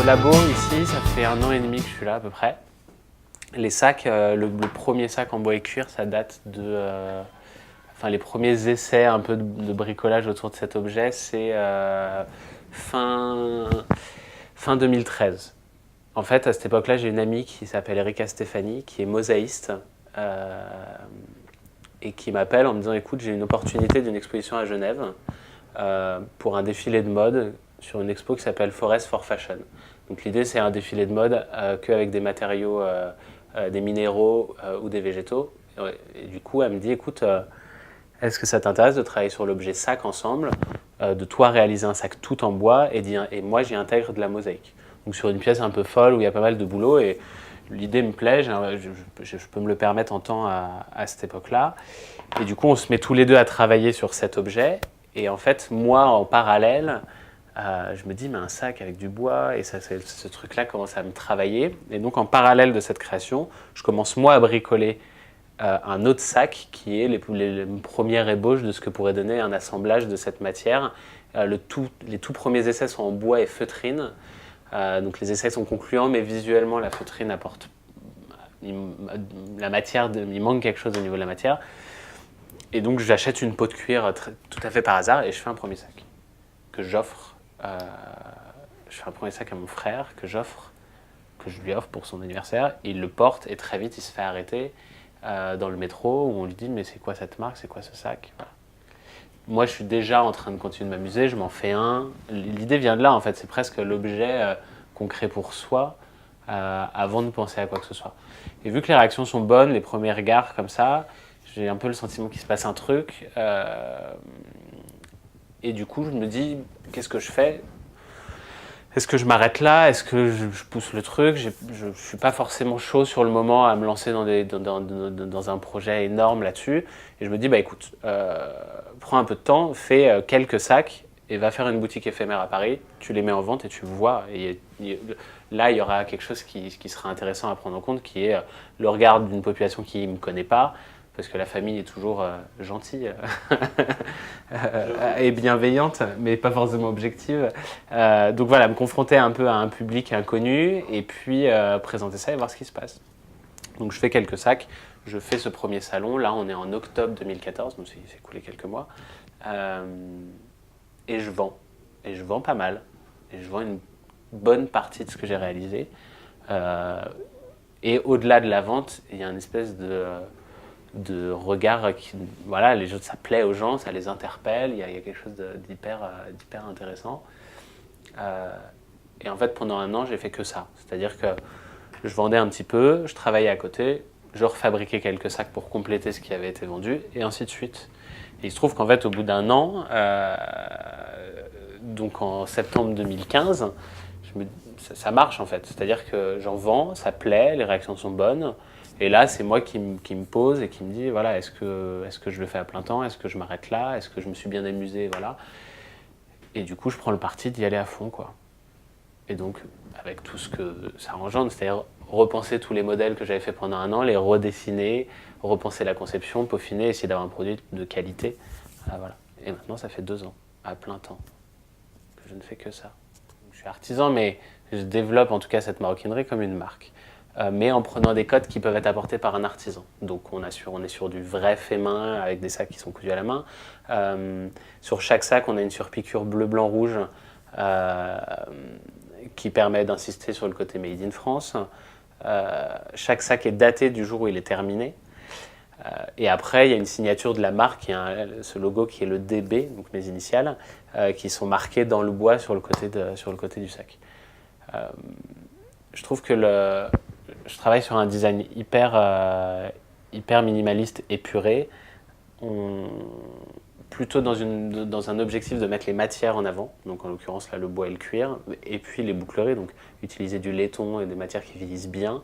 labo, ici, ça fait 1 an et demi que je suis là à peu près. Les sacs, le premier sac en bois et cuir, ça date de... Enfin, les premiers essais un peu de bricolage autour de cet objet, c'est fin 2013. En fait, à cette époque-là, j'ai une amie qui s'appelle Erika Stéphanie, qui est mosaïste, et qui m'appelle en me disant « Écoute, j'ai une opportunité d'une exposition à Genève pour un défilé de mode sur une expo qui s'appelle Forest for Fashion. » Donc l'idée, c'est un défilé de mode qu'avec des matériaux, des minéraux ou des végétaux. Et du coup, elle me dit « Écoute, est-ce que ça t'intéresse de travailler sur l'objet sac ensemble, de toi réaliser un sac tout en bois et moi, j'y intègre de la mosaïque. » Donc sur une pièce un peu folle où il y a pas mal de boulot et l'idée me plaît, je peux me le permettre en temps à cette époque-là. Et du coup, on se met tous les deux à travailler sur cet objet. Et en fait, moi, en parallèle, je me dis, mais un sac avec du bois, et ce truc-là commence à me travailler. Et donc, en parallèle de cette création, je commence moi à bricoler un autre sac qui est les premières ébauches de ce que pourrait donner un assemblage de cette matière. Les tout premiers essais sont en bois et feutrine. Donc les essais sont concluants, mais visuellement, la feutrine apporte la matière, il manque quelque chose au niveau de la matière. Et donc j'achète une peau de cuir tout à fait par hasard et je fais un premier sac que j'offre. Je fais un premier sac à mon frère que je lui offre pour son anniversaire. Il le porte et très vite il se fait arrêter dans le métro où on lui dit mais c'est quoi cette marque, c'est quoi ce sac, voilà. Moi, je suis déjà en train de continuer de m'amuser, je m'en fais un. L'idée vient de là, en fait, c'est presque l'objet qu'on crée pour soi avant de penser à quoi que ce soit. Et vu que les réactions sont bonnes, les premiers regards comme ça, j'ai un peu le sentiment qu'il se passe un truc. Et du coup, je me dis, qu'est-ce que je fais ? Est-ce que je m'arrête là ? Est-ce que je pousse le truc ? Je ne suis pas forcément chaud sur le moment à me lancer dans un projet énorme là-dessus. Et je me dis, bah écoute, prends un peu de temps, fais quelques sacs et va faire une boutique éphémère à Paris. Tu les mets en vente et tu vois. Et là, il y aura quelque chose qui sera intéressant à prendre en compte, qui est le regard d'une population qui ne me connaît pas, parce que la famille est toujours gentille et bienveillante, mais pas forcément objective. Donc voilà, me confronter un peu à un public inconnu et puis présenter ça et voir ce qui se passe. Donc je fais quelques sacs, je fais ce premier salon, là on est en octobre 2014, donc c'est écoulé quelques mois, et je vends pas mal, et je vends une bonne partie de ce que j'ai réalisé. Et au-delà de la vente, il y a une espèce de regard qui, voilà, ça plaît aux gens, ça les interpelle, il y a quelque chose d'hyper intéressant. Et en fait, pendant 1 an, j'ai fait que ça. C'est-à-dire que je vendais un petit peu, je travaillais à côté, je refabriquais quelques sacs pour compléter ce qui avait été vendu, et ainsi de suite. Et il se trouve qu'en fait, au bout d'1 an, donc en septembre 2015, ça marche en fait. C'est-à-dire que j'en vends, ça plaît, les réactions sont bonnes. Et là, c'est moi qui me pose et qui me dit, voilà, est-ce que je le fais à plein temps ? Est-ce que je m'arrête là ? Est-ce que je me suis bien amusé ? Voilà. Et du coup, je prends le parti d'y aller à fond, quoi. Et donc, avec tout ce que ça engendre, c'est-à-dire repenser tous les modèles que j'avais fait pendant 1 an, les redessiner, repenser la conception, peaufiner, essayer d'avoir un produit de qualité. Voilà. Et maintenant, ça fait 2 ans, à plein temps, que je ne fais que ça. Je suis artisan, mais je développe en tout cas cette maroquinerie comme une marque. Mais en prenant des codes qui peuvent être apportés par un artisan. Donc on est sur du vrai fait main, avec des sacs qui sont cousus à la main. Sur chaque sac, on a une surpiqûre bleu, blanc, rouge qui permet d'insister sur le côté Made in France. Chaque sac est daté du jour où il est terminé. Et après, il y a une signature de la marque, ce logo qui est le DB, donc mes initiales, qui sont marquées dans le bois sur le côté du sac. Je trouve que je travaille sur un design hyper minimaliste, épuré, plutôt dans un objectif de mettre les matières en avant, donc en l'occurrence là le bois et le cuir, et puis les boucleries, donc utiliser du laiton et des matières qui vieillissent bien.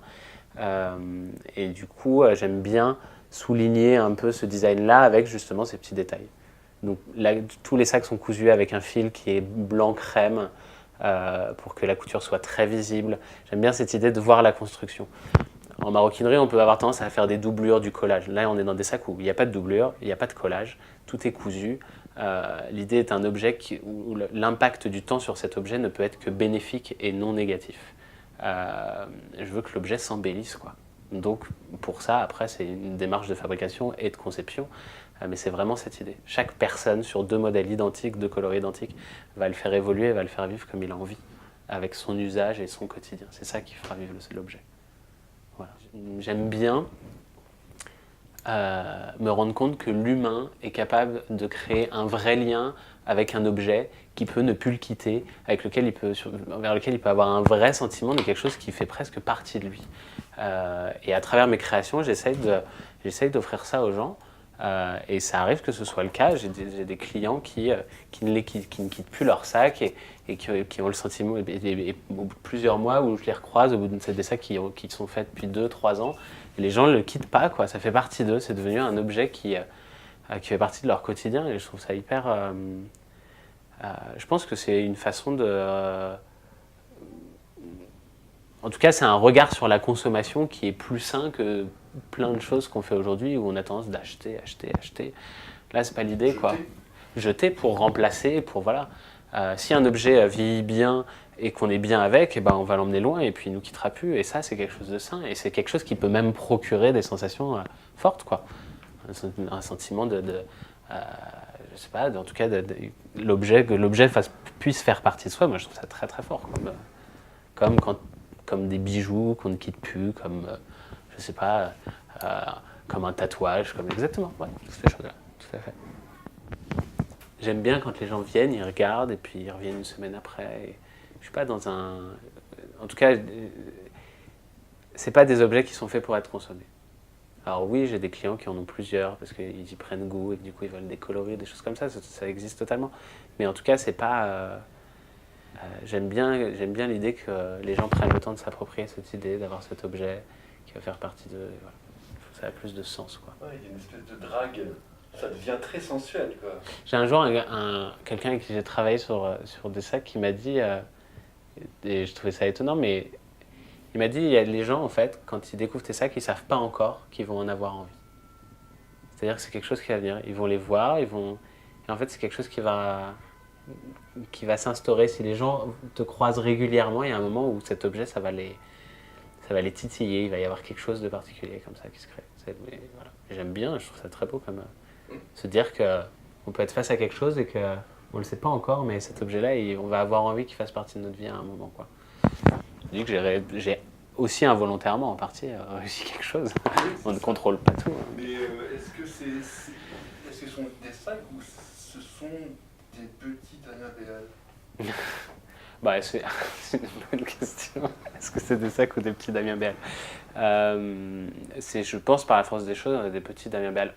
Et du coup, j'aime bien souligner un peu ce design-là avec justement ces petits détails. Donc là, tous les sacs sont cousus avec un fil qui est blanc crème, pour que la couture soit très visible. J'aime bien cette idée de voir la construction. En maroquinerie, on peut avoir tendance à faire des doublures du collage. Là, on est dans des sacs où il n'y a pas de doublure, il n'y a pas de collage, tout est cousu. L'idée est un objet où l'impact du temps sur cet objet ne peut être que bénéfique et non négatif. Je veux que l'objet s'embellisse, quoi. Donc pour ça, après, c'est une démarche de fabrication et de conception, mais c'est vraiment cette idée. Chaque personne sur 2 modèles identiques, 2 coloris identiques, va le faire évoluer, va le faire vivre comme il a envie, avec son usage et son quotidien. C'est ça qui fera vivre l'objet. Voilà. J'aime bien me rendre compte que l'humain est capable de créer un vrai lien avec un objet qui peut ne plus le quitter, vers lequel il peut avoir un vrai sentiment de quelque chose qui fait presque partie de lui. Et à travers mes créations, j'essaye d'offrir ça aux gens. Et ça arrive que ce soit le cas. J'ai des clients qui ne quittent plus leur sac et qui ont le sentiment, et au bout de plusieurs mois où je les recroise, au bout de des sacs qui sont faits depuis 2-3 ans, et les gens ne le quittent pas, quoi. Ça fait partie d'eux, c'est devenu un objet qui fait partie de leur quotidien, et je trouve ça hyper... je pense que c'est une façon de... en tout cas, c'est un regard sur la consommation qui est plus sain que plein de choses qu'on fait aujourd'hui où on a tendance d'acheter, acheter, acheter. Là, c'est pas l'idée, quoi. Jeter pour remplacer, pour voilà. Si un objet vieillit bien et qu'on est bien avec, eh ben, on va l'emmener loin et puis il nous quittera plus. Et ça, c'est quelque chose de sain. Et c'est quelque chose qui peut même procurer des sensations fortes, quoi. Un sentiment je sais pas, en tout cas, que l'objet puisse faire partie de soi. Moi, je trouve ça très très fort. Comme des bijoux qu'on ne quitte plus, comme, je sais pas, comme un tatouage, comme exactement, ouais, toutes ces choses-là, tout à fait. J'aime bien quand les gens viennent, ils regardent et puis ils reviennent une semaine après. Et je suis pas dans un... En tout cas, c'est pas des objets qui sont faits pour être consommés. Alors oui, j'ai des clients qui en ont plusieurs parce qu'ils y prennent goût et que du coup ils veulent des coloris, des choses comme ça existe totalement. Mais en tout cas, c'est pas... j'aime bien l'idée que les gens prennent le temps de s'approprier cette idée, d'avoir cet objet qui va faire partie de... Voilà. Je trouve que ça a plus de sens, quoi. Ouais, il y a une espèce de drague, ça devient très sensuel, quoi. J'ai un jour quelqu'un avec qui j'ai travaillé sur des sacs qui m'a dit, et je trouvais ça étonnant, mais il m'a dit, il y a les gens, en fait, quand ils découvrent tes sacs, ils ne savent pas encore qu'ils vont en avoir envie. C'est-à-dire que c'est quelque chose qui va venir. Ils vont les voir, et en fait, c'est quelque chose qui va s'instaurer. Si les gens te croisent régulièrement, il y a un moment où cet objet, ça va les titiller. Il va y avoir quelque chose de particulier comme ça qui se crée. Voilà. J'aime bien, je trouve ça très beau comme se dire qu'on peut être face à quelque chose et qu'on ne le sait pas encore, mais cet objet-là, on va avoir envie qu'il fasse partie de notre vie à un moment, quoi. Je dis que j'ai aussi involontairement en partie réussi quelque chose. On ne contrôle pas tout. Hein. Mais est-ce que ce sont des sacs ou ce sont des petits Damien Béal? Bah, c'est une bonne question. Est-ce que c'est des sacs ou des petits Damien Béal? Je pense par la force des choses, des petits Damien Béal.